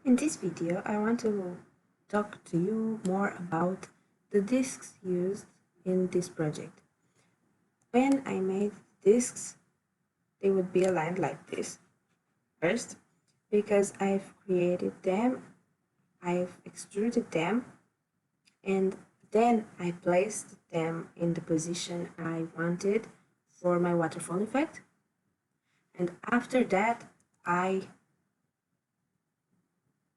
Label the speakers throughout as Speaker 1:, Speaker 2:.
Speaker 1: In this video, I want to talk to you more about the discs used in this project. When I made discs, they would be aligned like this. First, because I've created them, I've extruded them, and then I placed them in the position I wanted for my waterfall effect. And after that, I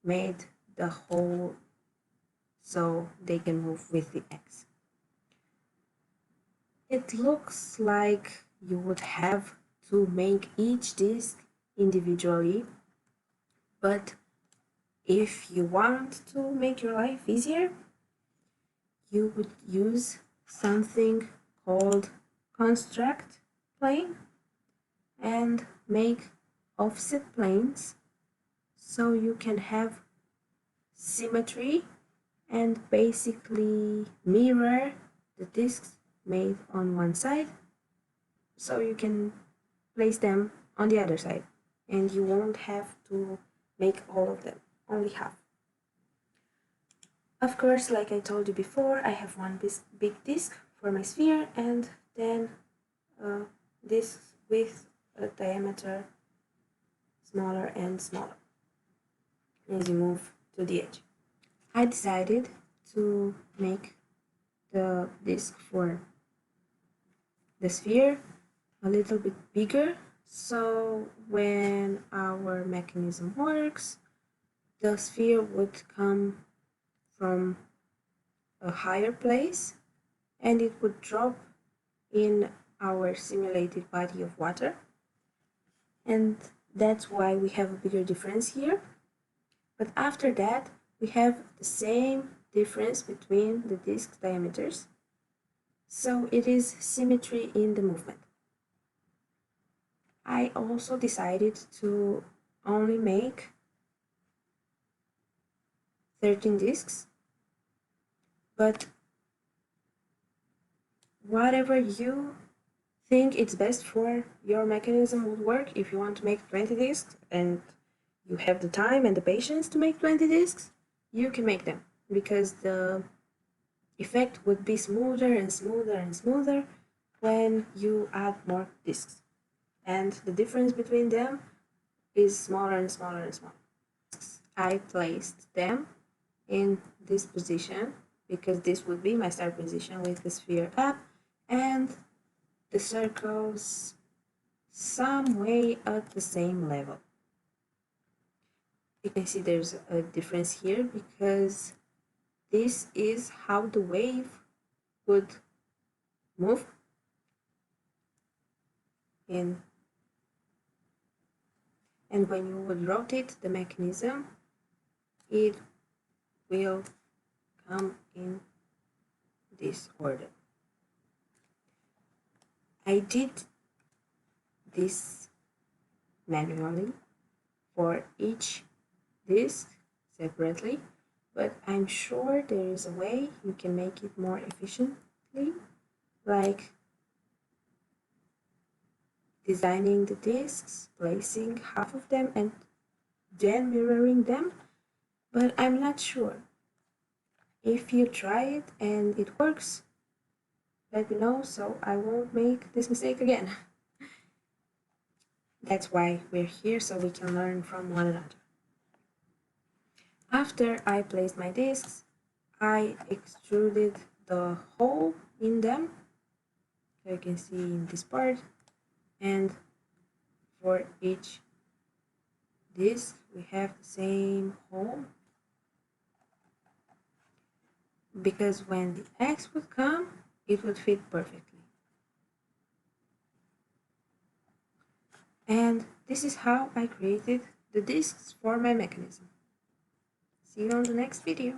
Speaker 1: made the hole so they can move with the X. It looks like you would have to make each disc individually, but if you want to make your life easier, you would use something called construct plane and make offset planes so you can have symmetry and basically mirror the discs made on one side, so you can place them on the other side and you won't have to make all of them, only half. Of course, like I told you before, I have one big disc for my sphere and then discs with a diameter smaller and smaller as you move to the edge. I decided to make the disc for the sphere a little bit bigger, so when our mechanism works, the sphere would come from a higher place and it would drop in our simulated body of water, and that's why we have a bigger difference here. But after that, we have the same difference between the disc diameters, so it is symmetry in the movement. I also decided to only make 13 discs, but whatever you think it's best for your mechanism would work. If you want to make 20 discs and you have the time and the patience to make 20 discs, you can make them, because the effect would be smoother and smoother and smoother when you add more discs, and the difference between them is smaller and smaller and smaller. I placed them in this position because this would be my start position with the sphere up and the circles some way at the same level. You can see there's a difference here because this is how the wave would move in, and when you would rotate the mechanism, it will come in this order. I did this manually for each disc separately, but I'm sure there is a way you can make it more efficiently, like designing the discs, placing half of them and then mirroring them, but I'm not sure. If you try it and it works, let me know so I won't make this mistake again. That's why we're here, so we can learn from one another. After I placed my discs, I extruded the hole in them, so you can see in this part, and for each disc we have the same hole, because when the X would come, it would fit perfectly. And this is how I created the discs for my mechanism. See you on the next video.